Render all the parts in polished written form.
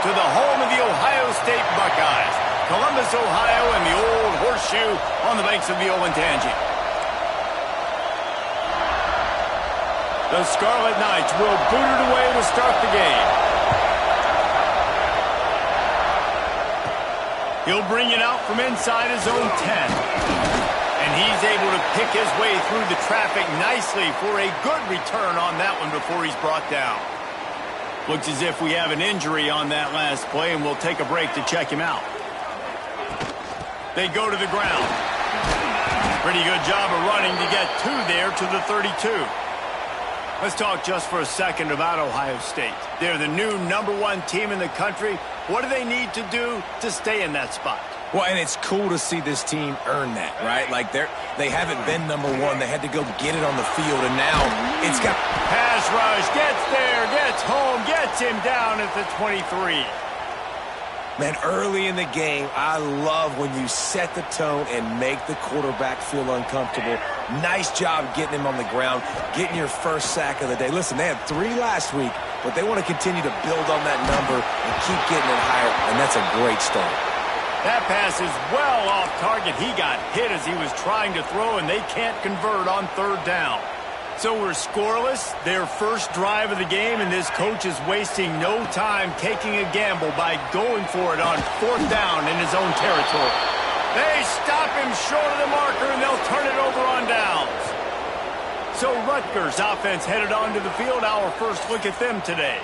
to the home of the Ohio State Buckeyes. Columbus, Ohio, and the old horseshoe on the banks of the Olentangy. The Scarlet Knights will boot it away to start the game. He'll bring it out from inside his own 10. And he's able to pick his way through the traffic nicely for a good return on that one before he's brought down. Looks as if we have an injury on that last play, and we'll take a break to check him out. They go to the ground. Pretty good job of running to get there to the 32. Let's talk just for a second about Ohio State. They're the new #1 team in the country. What do they need to do to stay in that spot? Well, and it's cool to see this team earn that, right? Like they haven't been #1. They had to go get it on the field, and now it's got pass rush, gets there, gets home, gets him down at the 23. Man, early in the game, I love when you set the tone and make the quarterback feel uncomfortable. Nice job getting him on the ground, getting your first sack of the day. Listen, they had 3 last week, but they want to continue to build on that number and keep getting it higher, and that's a great start. That pass is well off target. He got hit as he was trying to throw, and they can't convert on 3rd down. So we're scoreless, their first drive of the game, and this coach is wasting no time taking a gamble by going for it on 4th down in his own territory. They stop him short of the marker, and they'll turn it over on downs. So Rutgers offense headed onto the field. Our first look at them today.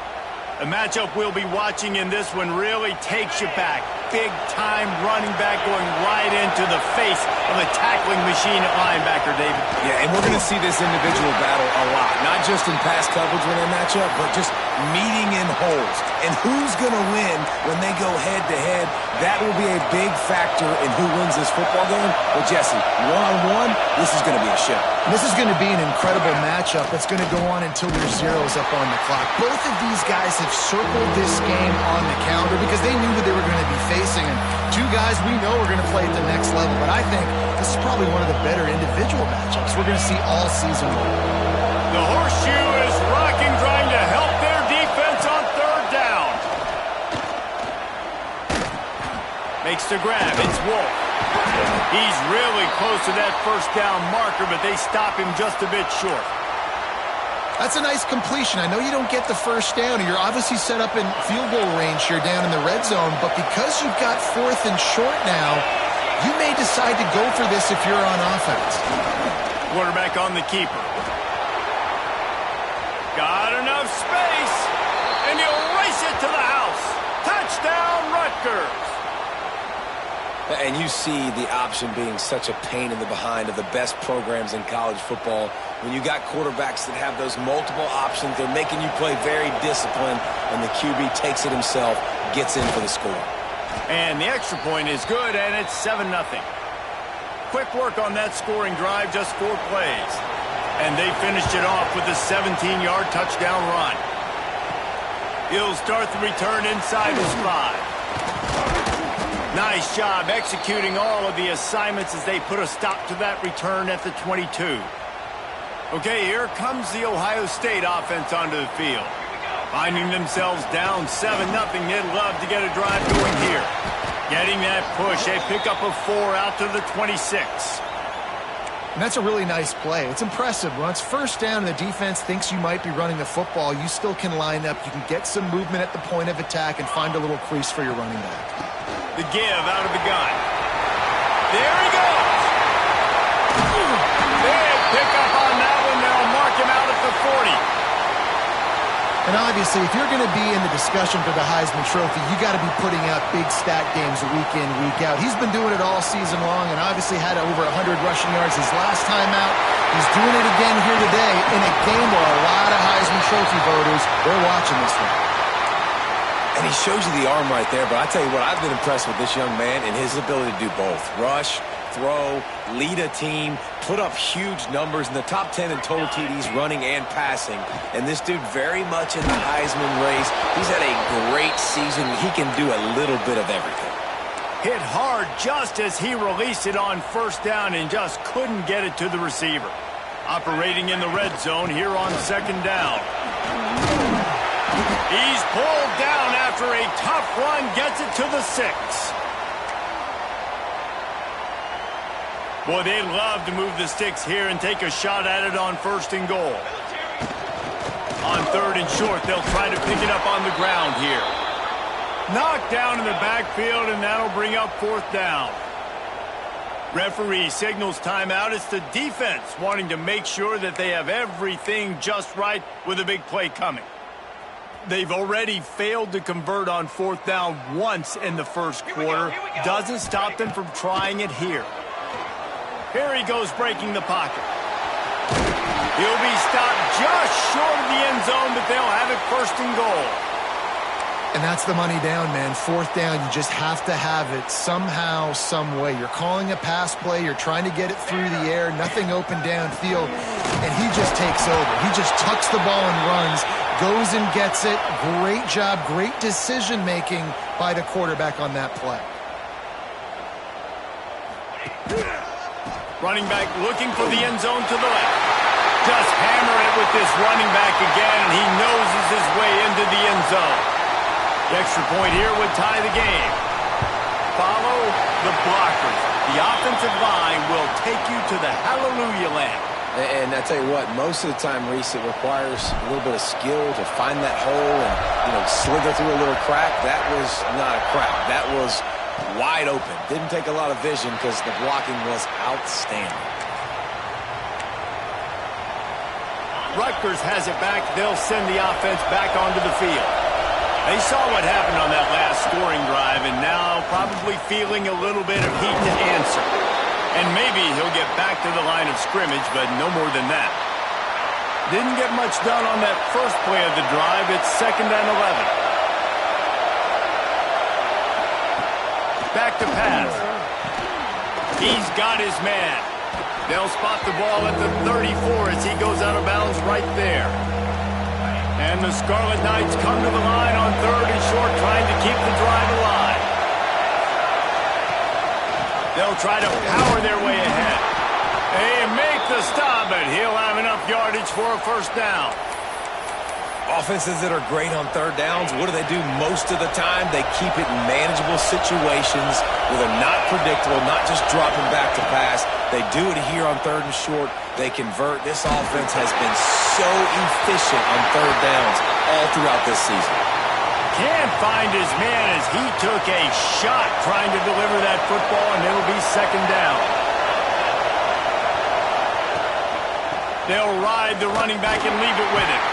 The matchup we'll be watching in this one really takes you back. Big-time running back going right into the face of a tackling machine at linebacker, David. Yeah, and we're going to see this individual battle a lot. Not just in pass coverage when they match up, but just meeting in holes. And who's going to win when they go head-to-head? That will be a big factor in who wins this football game. But, Jesse, one-on-one, this is going to be a show. This is going to be an incredible matchup that's going to go on until there's zeros up on the clock. Both of these guys have circled this game on the calendar because they knew who they were going to be facing. And 2 guys we know are going to play at the next level. But I think this is probably one of the better individual matchups we're going to see all season long. The horseshoe is rocking, trying to help their defense on 3rd down. Makes the grab. It's Wolf. He's really close to that 1st down marker, but they stop him just a bit short. That's a nice completion. I know you don't get the 1st down, and you're obviously set up in field goal range here down in the red zone, but because you've got 4th and short now, you may decide to go for this if you're on offense. Quarterback on the keeper. Got enough space, and he'll race it to the house. Touchdown, Rutgers. And you see the option being such a pain in the behind of the best programs in college football. When you got quarterbacks that have those multiple options, they're making you play very disciplined, and the QB takes it himself, gets in for the score. And the extra point is good, and it's 7-0. Quick work on that scoring drive, just 4 plays. And they finished it off with a 17-yard touchdown run. He'll start the return inside his 5. Nice job executing all of the assignments as they put a stop to that return at the 22. Okay, here comes the Ohio State offense onto the field. Finding themselves down 7-0, they'd love to get a drive going here. Getting that push, a pickup of 4 out to the 26. And that's a really nice play. It's impressive. Once 1st down and the defense thinks you might be running the football, you still can line up. You can get some movement at the point of attack and find a little crease for your running back. The give out of the gun. There he goes. Big pickup on that one. They'll mark him out at the 40. And obviously, if you're going to be in the discussion for the Heisman Trophy, you got to be putting out big stat games week in, week out. He's been doing it all season long and obviously had over 100 rushing yards his last time out. He's doing it again here today in a game where a lot of Heisman Trophy voters, they're watching this one. And he shows you the arm right there, but I tell you what, I've been impressed with this young man and his ability to do both. Rush, throw, lead a team, put up huge numbers in the top 10 in total TDs running and passing. And this dude very much in the Heisman race. He's had a great season. He can do a little bit of everything. Hit hard just as he released it on 1st down and just couldn't get it to the receiver. Operating in the red zone here on 2nd down. He's pulled down after after a tough run, gets it to the 6. Boy, they'd love to move the sticks here and take a shot at it on 1st and goal. On 3rd and short, they'll try to pick it up on the ground here. Knocked down in the backfield, and that'll bring up 4th down. Referee signals timeout. It's the defense wanting to make sure that they have everything just right with a big play coming. They've already failed to convert on 4th down once in the 1st quarter. Doesn't stop them from trying it here. Here he goes breaking the pocket. He'll be stopped just short of the end zone, but they'll have it 1st and goal. And that's the money down, man. 4th down, you just have to have it somehow, some way. You're calling a pass play. You're trying to get it through the air. Nothing open downfield. And he just takes over. He just tucks the ball and runs, goes and gets it. Great job, great decision-making by the quarterback on that play. Running back looking for the end zone to the left. Just hammer it with this running back again, and he noses his way into the end zone. The extra point here would tie the game. Follow the blockers. The offensive line will take you to the hallelujah land. And I tell you what, most of the time, Reese, it requires a little bit of skill to find that hole and, slither through a little crack. That was not a crack. That was wide open. Didn't take a lot of vision because the blocking was outstanding. Rutgers has it back. They'll send the offense back onto the field. They saw what happened on that last scoring drive, and now probably feeling a little bit of heat to answer. And maybe he'll get back to the line of scrimmage, but no more than that. Didn't get much done on that first play of the drive. It's 2nd and 11. Back to pass. He's got his man. They'll spot the ball at the 34 as he goes out of bounds right there. And the Scarlet Knights come to the line on 3rd and short, trying to keep the drive alive. They'll try to power their way ahead. They make the stop, but he'll have enough yardage for a 1st down. Offenses that are great on 3rd downs, what do they do most of the time? They keep it in manageable situations where they're not predictable, not just dropping back to pass. They do it here on 3rd and short. They convert. This offense has been so efficient on 3rd downs all throughout this season. Can't find his man as he took a shot trying to deliver that football, and it'll be 2nd down. They'll ride the running back and leave it with him.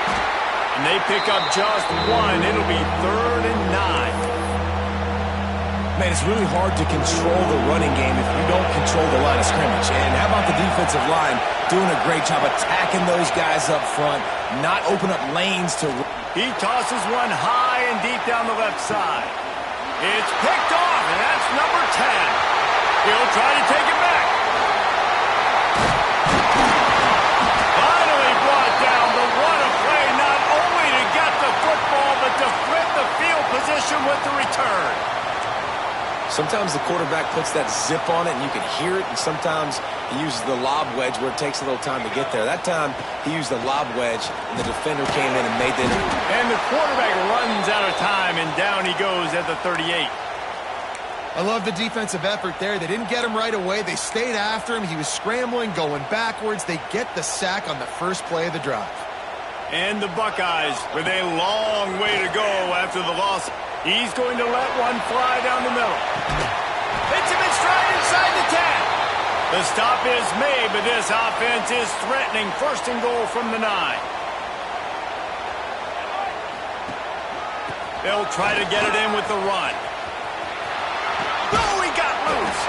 And they pick up just 1. It'll be 3rd and 9. Man, it's really hard to control the running game if you don't control the line of scrimmage. And how about the defensive line doing a great job attacking those guys up front, not open up lanes to... He tosses one high and deep down the left side. It's picked off, and that's number 10. He'll try to take it back. Finally brought down, but what a play, not only to get the football, but to flip the field position with the return. Sometimes the quarterback puts that zip on it and you can hear it, and sometimes he uses the lob wedge where it takes a little time to get there. That time he used the lob wedge and the defender came in and made the... And the quarterback runs out of time, and down he goes at the 38. I love the defensive effort there. They didn't get him right away. They stayed after him. He was scrambling, going backwards. They get the sack on the first play of the drive. And the Buckeyes with a long way to go after the loss. He's going to let one fly down the middle. Hits him in stride inside the 10. The stop is made, but this offense is threatening 1st and goal from the 9. They'll try to get it in with the run. Oh, he got loose.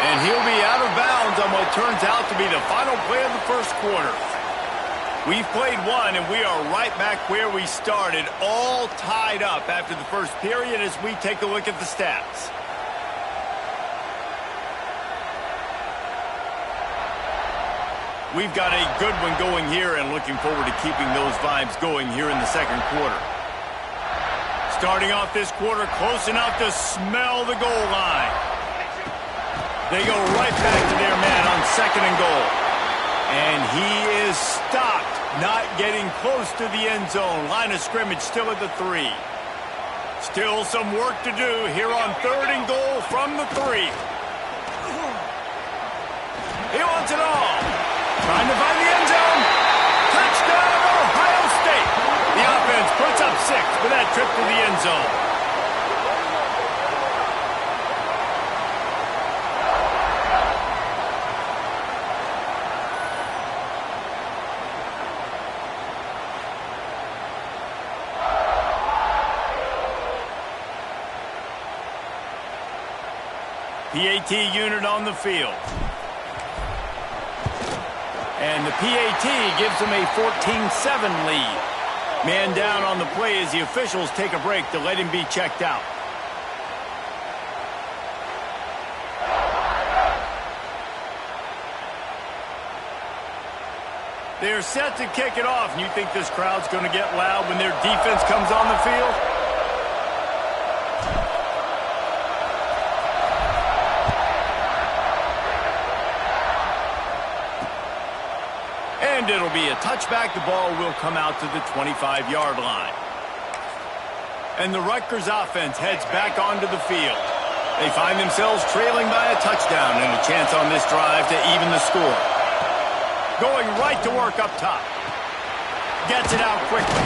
And he'll be out of bounds on what turns out to be the final play of the 1st quarter. We've played one, and we are right back where we started, all tied up after the 1st period as we take a look at the stats. We've got a good one going here and looking forward to keeping those vibes going here in the 2nd quarter. Starting off this quarter close enough to smell the goal line. They go right back to their man on 2nd and goal. And he is stopped, not getting close to the end zone. Line of scrimmage still at the 3. Still some work to do here on 3rd and goal from the 3. He wants it all. Trying to find the end zone. Touchdown, Ohio State. The offense puts up 6 for that trip to the end zone. PAT unit on the field. And the PAT gives them a 14-7 lead. Man down on the play as the officials take a break to let him be checked out. They're set to kick it off, and you think this crowd's going to get loud when their defense comes on the field? And it'll be a touchback. The ball will come out to the 25-yard line. And the Rutgers offense heads back onto the field. They find themselves trailing by a touchdown and a chance on this drive to even the score. Going right to work up top. Gets it out quickly.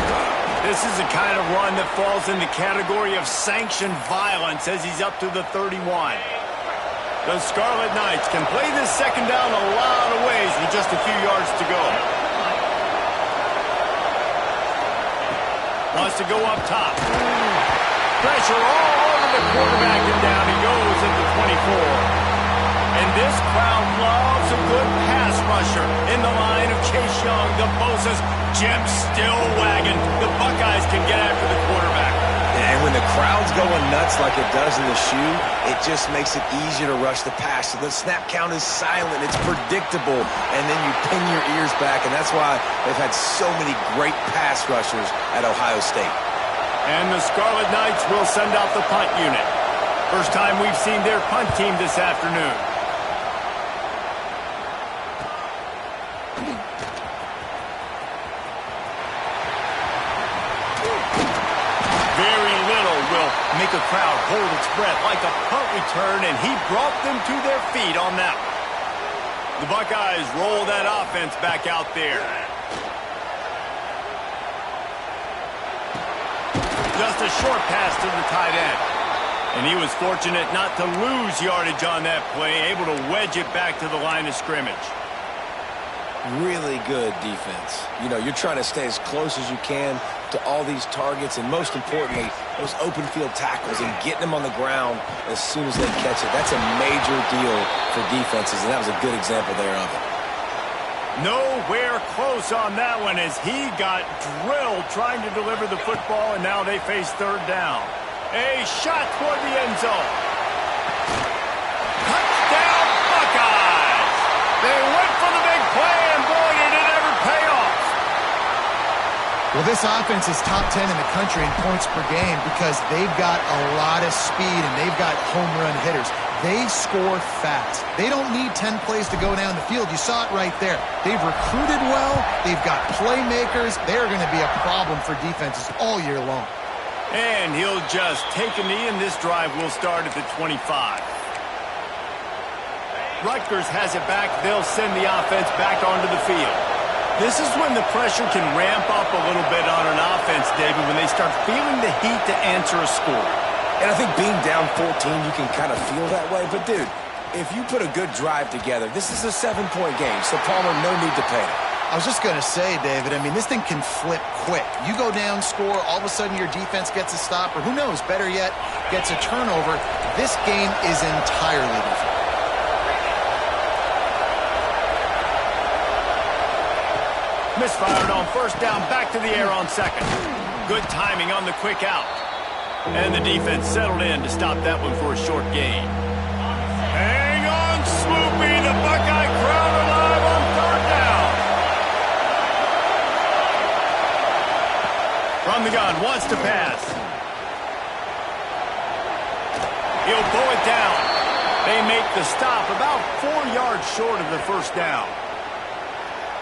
This is the kind of run that falls in the category of sanctioned violence as he's up to the 31. The Scarlet Knights can play this second down a lot of ways with just a few yards to go. Wants to go up top. Pressure all over the quarterback, and down he goes at the 24. And this crowd loves a good pass rusher in the line of Chase Young, the Bosa's. Jim still wagging. The Buckeyes can get after the quarterback. And when the crowd's going nuts like it does in the shoe, it just makes it easier to rush the pass. So the snap count is silent. It's predictable. And then you pin your ears back. And that's why they've had so many great pass rushers at Ohio State. And the Scarlet Knights will send out the punt unit. First time we've seen their punt team this afternoon. Make a crowd hold its breath like a punt return, and he brought them to their feet on that one. The Buckeyes roll that offense back out there. Just a short pass to the tight end. And he was fortunate not to lose yardage on that play, able to wedge it back to the line of scrimmage. Really good defense. You know, you're trying to stay as close as you can to all these targets, and most importantly, those open field tackles and getting them on the ground as soon as they catch it. That's a major deal for defenses, and that was a good example there of it. Nowhere close on that one as he got drilled trying to deliver the football, and now they face 3rd down. A shot toward the end zone. Touchdown, Buckeyes! They went for the big play, and boy, did it ever pay off. Well, this offense is top 10 in the country in points per game because they've got a lot of speed and they've got home run hitters. They score fast. They don't need 10 plays to go down the field. You saw it right there. They've recruited well. They've got playmakers. They're going to be a problem for defenses all year long. And he'll just take a knee, and this drive will start at the 25. Rutgers has it back. They'll send the offense back onto the field. This is when the pressure can ramp up a little bit on an offense, David, when they start feeling the heat to answer a score. And I think being down 14, you can kind of feel that way. But, dude, if you put a good drive together, this is a 7-point game. So, Palmer, no need to panic. I was just going to say, David, I mean, this thing can flip quick. You go down, score, all of a sudden your defense gets a stop, or who knows, better yet, gets a turnover. This game is entirely different. Misfired on 1st down, back to the air on 2nd. Good timing on the quick out. And the defense settled in to stop that one for a short gain. Hang on, Swoopy, the Buckeye crowd alive on 3rd down. From the gun, wants to pass. He'll pull it down. They make the stop about 4 yards short of the 1st down.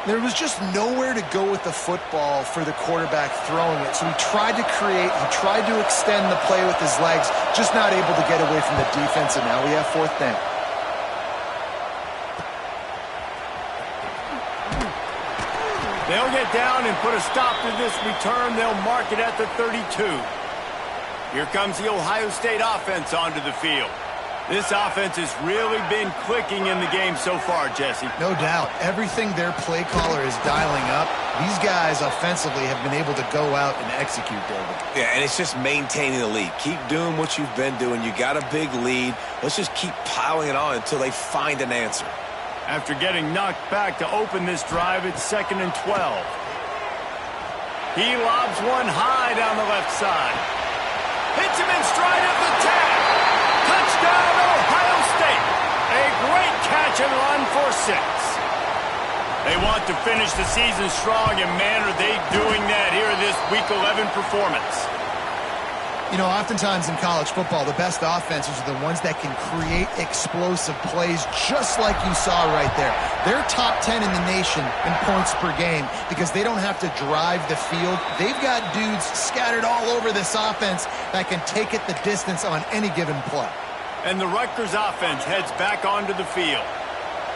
There was just nowhere to go with the football for the quarterback throwing it. So he tried to create, he tried to extend the play with his legs, just not able to get away from the defense, and now we have 4th down. They'll get down and put a stop to this return. They'll mark it at the 32. Here comes the Ohio State offense onto the field. This offense has really been clicking in the game so far, Jesse. No doubt. Everything their play caller is dialing up, these guys offensively have been able to go out and execute, David. Yeah, and it's just maintaining the lead. Keep doing what you've been doing. You got a big lead. Let's just keep piling it on until they find an answer. After getting knocked back to open this drive, it's 2nd and 12. He lobs one high down the left side. Hits him in stride of the 10. Touchdown, Ohio State. A great catch and run for 6. They want to finish the season strong, and man, are they doing that here in this Week 11 performance. You know, oftentimes in college football, the best offenses are the ones that can create explosive plays, just like you saw right there. They're top 10 in the nation in points per game because they don't have to drive the field. They've got dudes scattered all over this offense that can take it the distance on any given play. And the Rutgers offense heads back onto the field.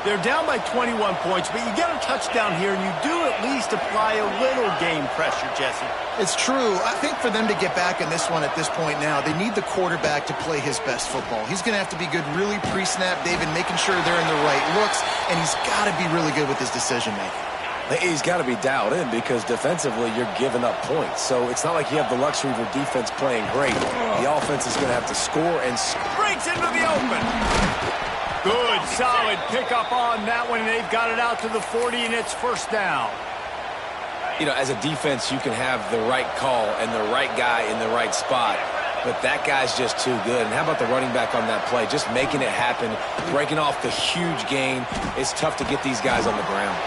They're down by 21 points, but you get a touchdown here, and you do at least apply a little game pressure, Jesse. It's true. I think for them to get back in this one at this point now, they need the quarterback to play his best football. He's going to have to be good really pre-snap, David, making sure they're in the right looks, and he's got to be really good with his decision-making. He's got to be dialed in because defensively you're giving up points. So it's not like you have the luxury of your defense playing great. The offense is going to have to score and breaks into the open. Good, solid pickup on that one, and they've got it out to the 40, and it's 1st down. You know, as a defense, you can have the right call and the right guy in the right spot, but that guy's just too good. And how about the running back on that play? Just making it happen, breaking off the huge gain. It's tough to get these guys on the ground.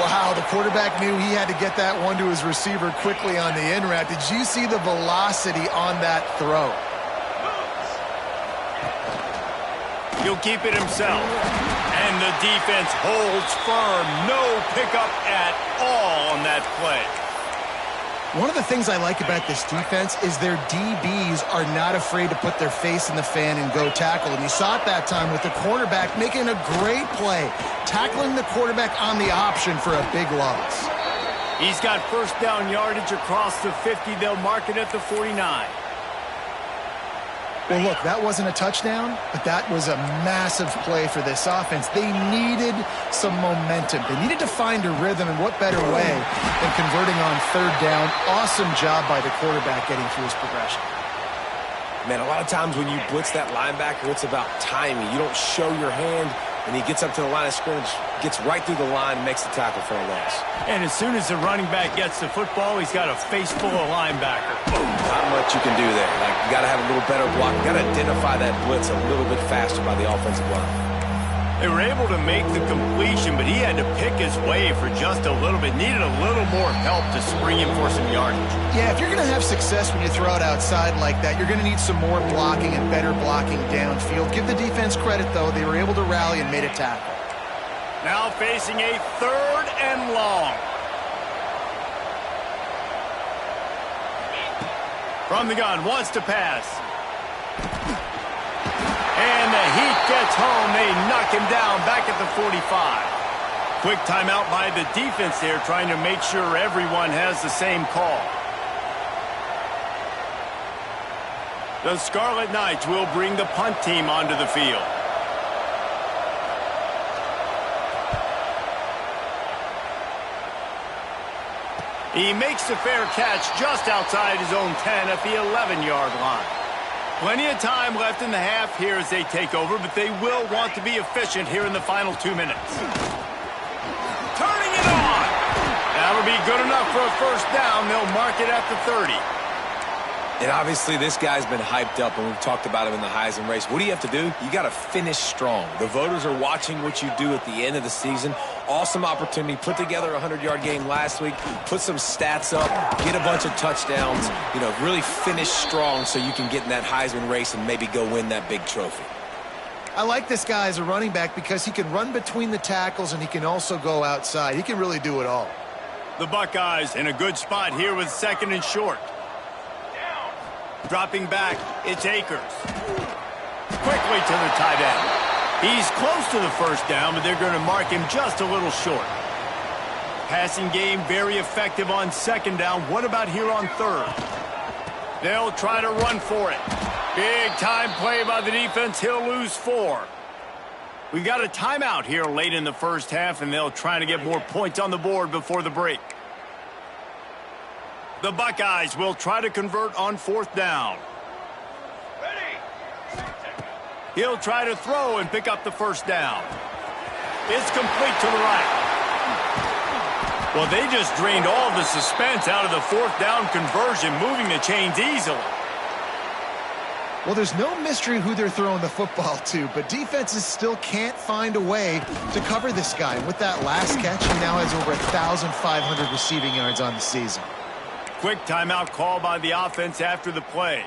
Wow, the quarterback knew he had to get that one to his receiver quickly on the in route. Did you see the velocity on that throw? He'll keep it himself. And the defense holds firm. No pickup at all on that play. One of the things I like about this defense is their DBs are not afraid to put their face in the fan and go tackle. And you saw it that time with the quarterback making a great play, tackling the quarterback on the option for a big loss. He's got 1st down yardage across the 50. They'll mark it at the 49. Well, look, that wasn't a touchdown, but that was a massive play for this offense. They needed some momentum. They needed to find a rhythm, and what better way than converting on 3rd down. Awesome job by the quarterback getting through his progression. Man, a lot of times when you blitz that linebacker, it's about timing. You don't show your hand, and he gets up to the line of scrimmage, gets right through the line, and makes the tackle for a loss. And as soon as the running back gets the football, he's got a face full of linebacker. Not much you can do there. Like, you got to have a little better block. You got to identify that blitz a little bit faster by the offensive line. They were able to make the completion, but he had to pick his way for just a little bit. Needed a little more help to spring him for some yardage. Yeah, if you're going to have success when you throw it outside like that, you're going to need some more blocking and better blocking downfield. Give the defense credit, though. They were able to rally and made a tackle. Now facing a 3rd and long. From the gun, wants to pass. And the heat gets home. They knock him down back at the 45. Quick timeout by the defense there, trying to make sure everyone has the same call. The Scarlet Knights will bring the punt team onto the field. He makes the fair catch just outside his own 10 at the 11-yard line. Plenty of time left in the half here as they take over, but they will want to be efficient here in the final 2 minutes. Turning it on! That'll be good enough for a 1st down. They'll mark it at the 30. And obviously this guy's been hyped up, and we've talked about him in the Heisman race. What do you have to do? You got to finish strong. The voters are watching what you do at the end of the season. Awesome opportunity. Put together a 100-yard game last week. Put some stats up. Get a bunch of touchdowns. You know, really finish strong so you can get in that Heisman race and maybe go win that big trophy. I like this guy as a running back because he can run between the tackles and he can also go outside. He can really do it all. The Buckeyes in a good spot here with 2nd and short. Dropping back, it's Akers. Quickly to the tight end. He's close to the first down, but they're going to mark him just a little short. Passing game very effective on 2nd down. What about here on 3rd? They'll try to run for it. Big time play by the defense. He'll lose 4. We've got a timeout here late in the first half, and they'll try to get more points on the board before the break. The Buckeyes will try to convert on 4th down. He'll try to throw and pick up the first down. It's complete to the right. Well, they just drained all the suspense out of the 4th down conversion, moving the chains easily. Well, there's no mystery who they're throwing the football to, but defenses still can't find a way to cover this guy. And with that last catch, he now has over 1,500 receiving yards on the season. Quick timeout call by the offense after the play.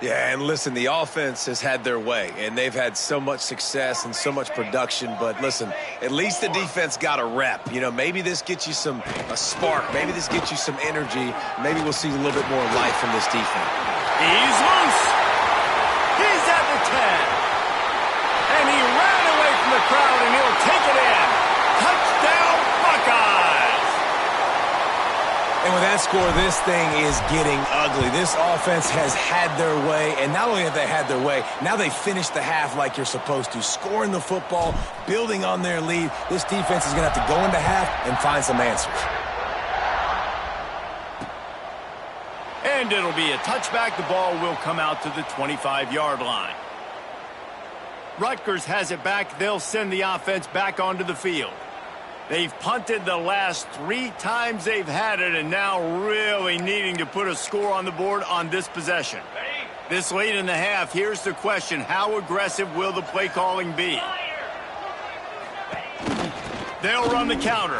Yeah, and listen, the offense has had their way, and they've had so much success and so much production. But listen, at least the defense got a rep. You know, maybe this gets you a spark. Maybe this gets you some energy. Maybe we'll see a little bit more life from this defense. He's loose. He's at the 10. And he ran away from the crowd, and he'll take it in. Touchdown, Buckeyes. And with that score, this thing is getting ugly. This offense has had their way, and not only have they had their way, now they finished the half like you're supposed to, scoring the football, building on their lead. This defense is going to have to go into half and find some answers. And it'll be a touchback. The ball will come out to the 25-yard line. Rutgers has it back. They'll send the offense back onto the field. They've punted the last 3 times they've had it, and now really needing to put a score on the board on this possession. This late in the half, here's the question: how aggressive will the play calling be? They'll run the counter.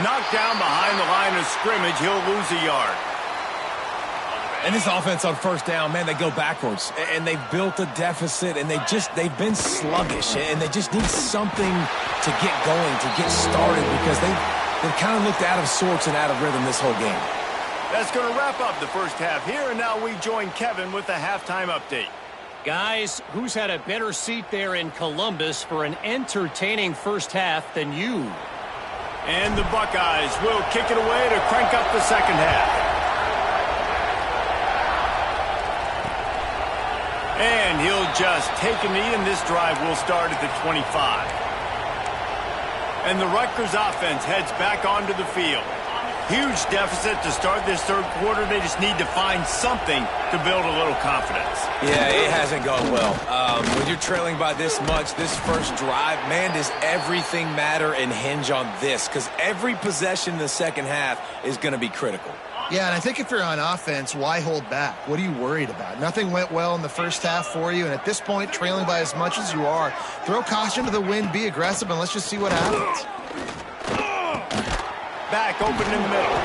Knocked down behind the line of scrimmage. He'll lose a yard. And this offense on 1st down, man, they go backwards. And they've built a deficit, and they've been sluggish. And they just need something to get going, to get started, because they've kind of looked out of sorts and out of rhythm this whole game. That's going to wrap up the first half here, and now we join Kevin with the halftime update. Guys, who's had a better seat there in Columbus for an entertaining first half than you? And the Buckeyes will kick it away to crank up the second half. And he'll just take a knee, and this drive will start at the 25. And the Rutgers offense heads back onto the field. Huge deficit to start this 3rd quarter. They just need to find something to build a little confidence. Yeah, it hasn't gone well. When you're trailing by this much, this first drive, man, does everything matter and hinge on this? Because every possession in the second half is going to be critical. Yeah, and I think if you're on offense, why hold back? What are you worried about? Nothing went well in the first half for you, and at this point, trailing by as much as you are, throw caution to the wind, be aggressive, and let's just see what happens. Back open in the middle.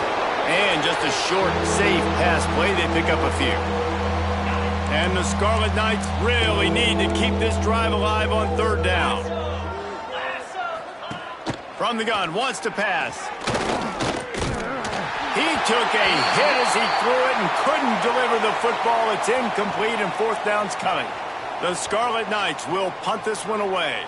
And just a short, safe pass play. They pick up a few. And the Scarlet Knights really need to keep this drive alive on 3rd down. From the gun, wants to pass. He took a hit as he threw it and couldn't deliver the football. It's incomplete, and 4th down's coming. The Scarlet Knights will punt this one away.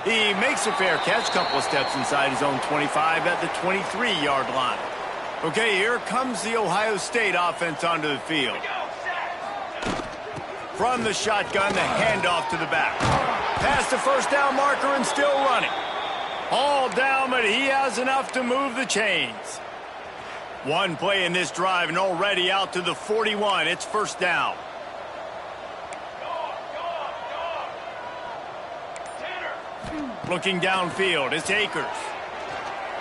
He makes a fair catch, couple of steps inside his own 25 at the 23-yard line. Okay, here comes the Ohio State offense onto the field. From the shotgun, the handoff to the back. Past the first down marker and still running. All down, but he has enough to move the chains. One play in this drive and already out to the 41. It's 1st down. Looking downfield, it's Akers.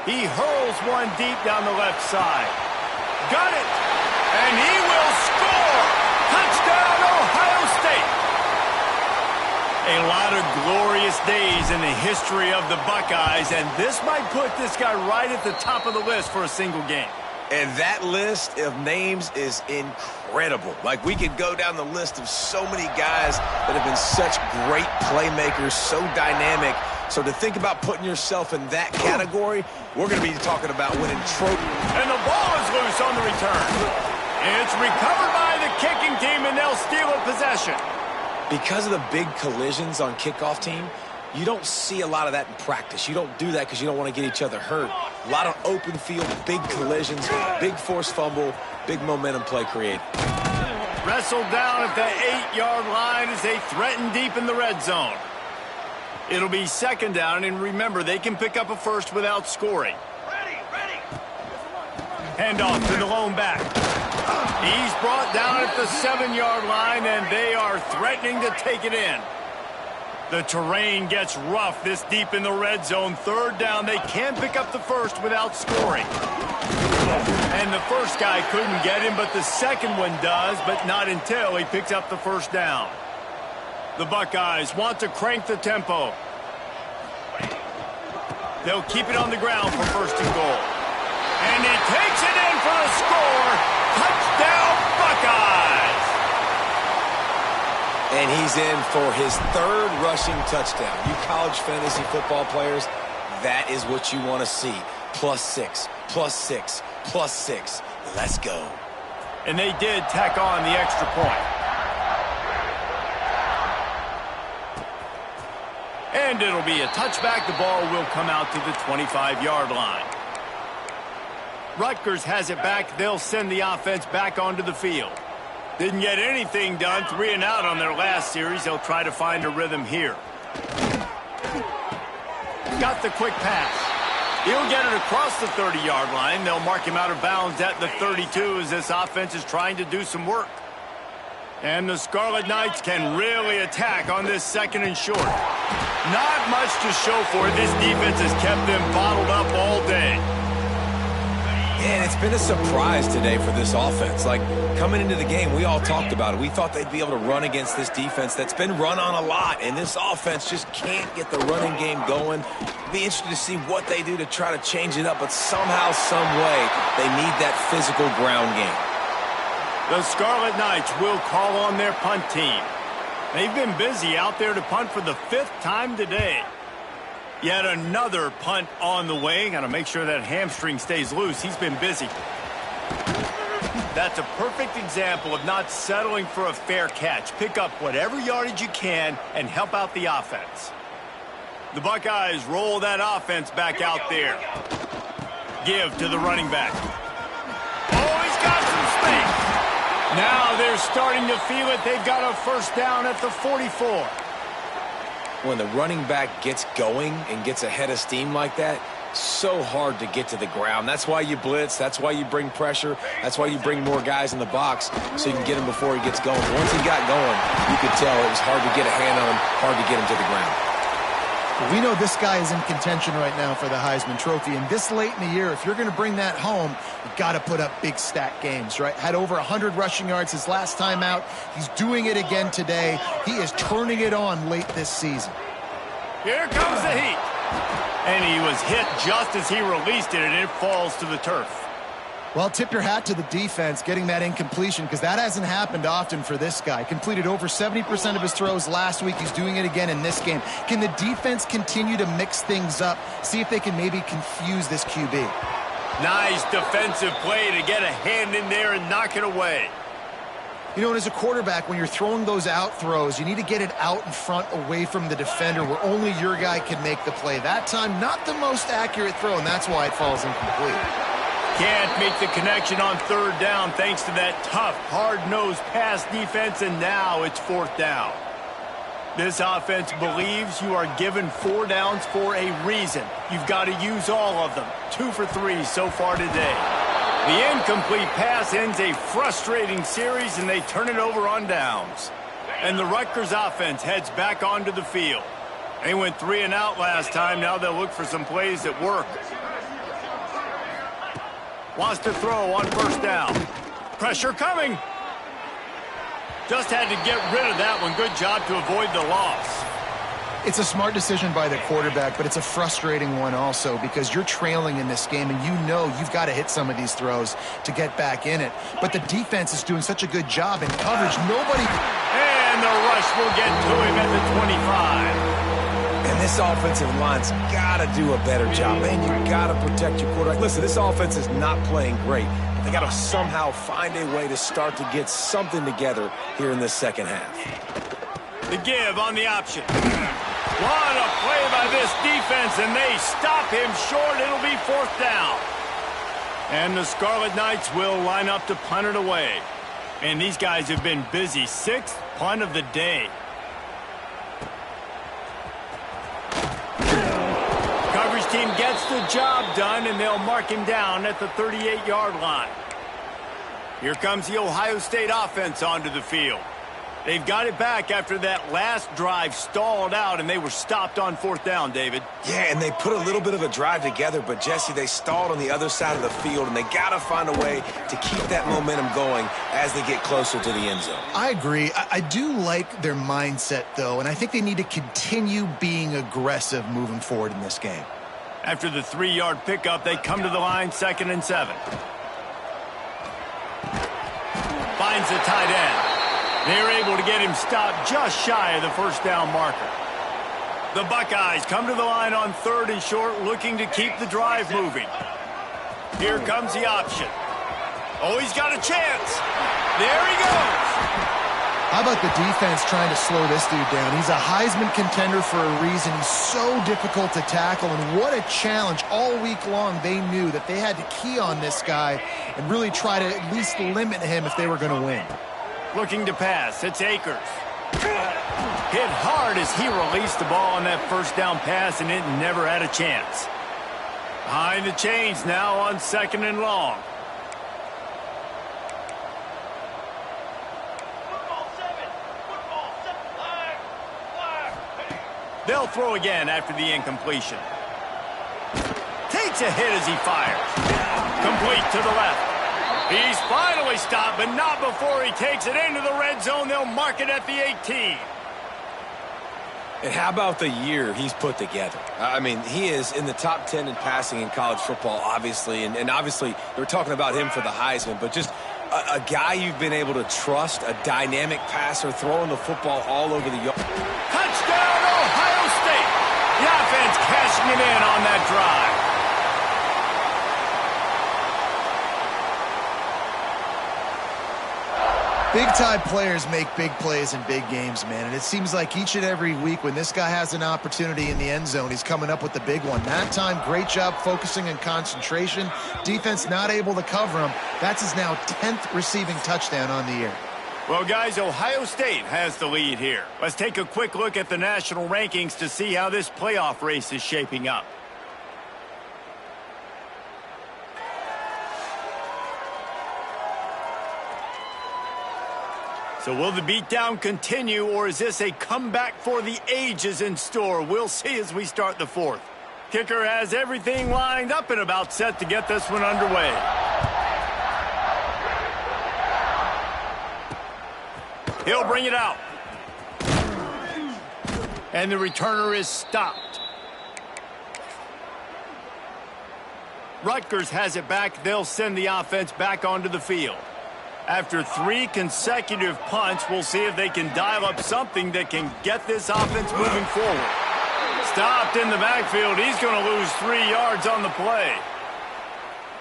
He hurls one deep down the left side. Got it! And he will score! Touchdown, Ohio State! A lot of glorious days in the history of the Buckeyes, and this might put this guy right at the top of the list for a single game. And that list of names is incredible. Like, we could go down the list of so many guys that have been such great playmakers, so dynamic. So to think about putting yourself in that category, we're going to be talking about winning trophies. And the ball is loose on the return. It's recovered by the kicking team, and they'll steal a possession. Because of the big collisions on kickoff team, you don't see a lot of that in practice. You don't do that because you don't want to get each other hurt. A lot of open field, big collisions, big forced fumble, big momentum play created. Wrestled down at the 8-yard line as they threaten deep in the red zone. It'll be second down, and remember, they can pick up a first without scoring. Handoff to the lone back. He's brought down at the 7-yard line, and they are threatening to take it in. The terrain gets rough this deep in the red zone. Third down, they can pick up the first without scoring. And the first guy couldn't get him, but the second one does, but not until he picks up the first down. The Buckeyes want to crank the tempo. They'll keep it on the ground for first and goal. And he takes it in for a score. Touchdown, Buckeyes! And he's in for his third rushing touchdown. You college fantasy football players, that is what you want to see. +6, +6, +6. Let's go. And they did tack on the extra point. And it'll be a touchback. The ball will come out to the 25-yard line. Rutgers has it back. They'll send the offense back onto the field. Didn't get anything done. 3 and out on their last series. They'll try to find a rhythm here. Got the quick pass. He'll get it across the 30-yard line. They'll mark him out of bounds at the 32 as this offense is trying to do some work. And the Scarlet Knights can really attack on this second and short. Not much to show for it. This defense has kept them bottled up all day. And it's been a surprise today for this offense. Like, coming into the game, we all talked about it. We thought they'd be able to run against this defense that's been run on a lot, and this offense just can't get the running game going. Be interested to see what they do to try to change it up, but somehow, some way, they need that physical ground game. The Scarlet Knights will call on their punt team. They've been busy out there to punt for the 5th time today. Yet another punt on the way. Got to make sure that hamstring stays loose. He's been busy. That's a perfect example of not settling for a fair catch. Pick up whatever yardage you can and help out the offense. The Buckeyes roll that offense back out there. Give to the running back. Oh, he's got some space. Now they're starting to feel it. They've got a first down at the 44. When the running back gets going and gets ahead of steam like that, so hard to get to the ground. That's why you blitz. That's why you bring pressure. That's why you bring more guys in the box so you can get him before he gets going. Once he got going, you could tell it was hard to get a hand on him, hard to get him to the ground. We know this guy is in contention right now for the Heisman Trophy, and this late in the year, if you're going to bring that home, you've got to put up big stat games, right? Had over 100 rushing yards his last time out. He's doing it again today. He is turning it on late this season. Here comes the heat. And he was hit just as he released it, and it falls to the turf. Well, tip your hat to the defense getting that incompletion, because that hasn't happened often for this guy. Completed over 70% of his throws last week. He's doing it again in this game. Can the defense continue to mix things up, see if they can maybe confuse this QB? Nice defensive play to get a hand in there and knock it away. You know, and as a quarterback, when you're throwing those out throws, you need to get it out in front away from the defender where only your guy can make the play. That time, not the most accurate throw, and that's why it falls incomplete. Can't make the connection on third down thanks to that tough, hard-nosed pass defense, and now it's 4th down. This offense believes you are given 4 downs for a reason. You've got to use all of them. 2 for 3 so far today. The incomplete pass ends a frustrating series, and they turn it over on downs. And the Rutgers offense heads back onto the field. They went 3 and out last time. Now they'll look for some plays that work. Wants to throw on first down. Pressure coming. Just had to get rid of that one. Good job to avoid the loss. It's a smart decision by the quarterback, but it's a frustrating one also because you're trailing in this game and you know you've got to hit some of these throws to get back in it. But the defense is doing such a good job in coverage. Nobody... And the rush will get to him at the 25. And this offensive line's got to do a better job. Man, you got to protect your quarterback. Listen, this offense is not playing great. They got to somehow find a way to start to get something together here in this second half. The give on the option. What a play by this defense, and they stop him short. It'll be 4th down. And the Scarlet Knights will line up to punt it away. And these guys have been busy. 6th punt of the day. Coverage team gets the job done, and they'll mark him down at the 38-yard line. Here comes the Ohio State offense onto the field. They've got it back after that last drive stalled out, and they were stopped on 4th down, David. Yeah, and they put a little bit of a drive together, but, Jesse, they stalled on the other side of the field, and they got to find a way to keep that momentum going as they get closer to the end zone. I agree. I do like their mindset, though, and I think they need to continue being aggressive moving forward in this game. After the 3-yard pickup, they come to the line, 2nd and 7. Finds the tight end. They're able to get him stopped just shy of the 1st down marker. The Buckeyes come to the line on 3rd and short, looking to keep the drive moving. Here comes the option. Oh, he's got a chance. There he goes. How about the defense trying to slow this dude down? He's a Heisman contender for a reason. He's so difficult to tackle, and what a challenge. All week long, they knew that they had to key on this guy and really try to at least limit him if they were going to win. Looking to pass. It's Akers. Hit hard as he released the ball on that 1st down pass, and it never had a chance. Behind the chains now on 2nd and long. They'll throw again after the incompletion. Takes a hit as he fires. Complete to the left. He's finally stopped, but not before he takes it into the red zone. They'll mark it at the 18. And how about the year he's put together? I mean, he is in the top 10 in passing in college football, obviously. And obviously, they were talking about him for the Heisman, but just a guy you've been able to trust, a dynamic passer, throwing the football all over the yard. Touchdown, Ohio State! The offense cashing it in on that drive. Big-time players make big plays in big games, man. And it seems like each and every week when this guy has an opportunity in the end zone, he's coming up with the big one. That time, great job focusing and concentration. Defense not able to cover him. That's his now 10th receiving touchdown on the year. Well, guys, Ohio State has the lead here. Let's take a quick look at the national rankings to see how this playoff race is shaping up. So will the beatdown continue, or is this a comeback for the ages in store? We'll see as we start the 4th. Kicker has everything lined up and about set to get this one underway. He'll bring it out. And the returner is stopped. Rutgers has it back. They'll send the offense back onto the field. After 3 consecutive punts, we'll see if they can dial up something that can get this offense moving forward. Stopped in the backfield. He's going to lose 3 yards on the play.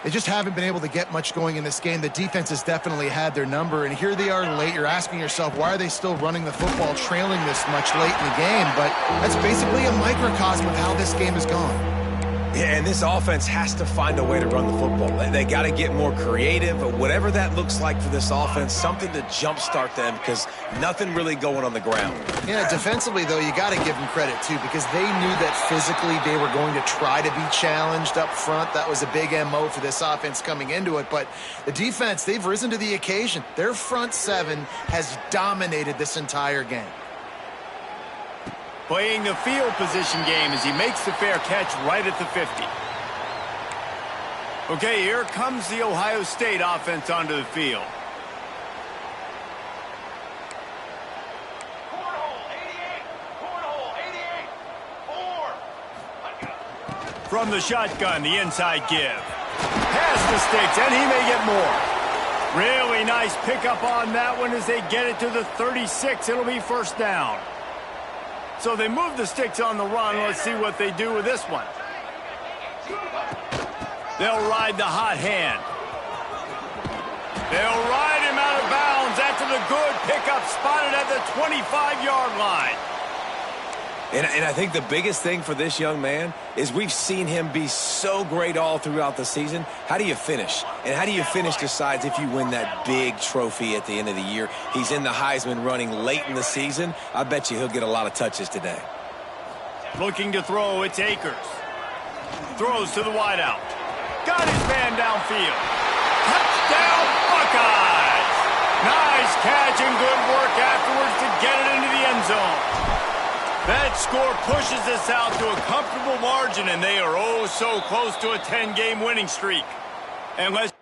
They just haven't been able to get much going in this game. The defense has definitely had their number, and here they are late. You're asking yourself, why are they still running the football trailing this much late in the game? But that's basically a microcosm of how this game has gone. Yeah, and this offense has to find a way to run the football. They got to get more creative, whatever that looks like for this offense, something to jumpstart them because nothing really going on the ground. Yeah, defensively, though, you got to give them credit, too, because they knew that physically they were going to try to be challenged up front. That was a big MO for this offense coming into it. But the defense, they've risen to the occasion. Their front 7 has dominated this entire game. Playing the field position game as he makes the fair catch right at the 50. Okay, here comes the Ohio State offense onto the field. From the shotgun, the inside give. Has the sticks, and he may get more. Really nice pickup on that one as they get it to the 36. It'll be first down. So they move the sticks on the run. Let's see what they do with this one. They'll ride the hot hand. They'll ride him out of bounds after the good pickup, spotted at the 25-yard line. And I think the biggest thing for this young man is we've seen him be so great all throughout the season. How do you finish? And how do you finish decides if you win that big trophy at the end of the year. He's in the Heisman running late in the season. I bet you he'll get a lot of touches today. Looking to throw, it's Akers. Throws to the wideout. Got his man downfield. Touchdown, Buckeyes! Nice catch and good work afterwards to get it into the end zone. That score pushes us out to a comfortable margin, and they are oh so close to a 10-game winning streak. And let's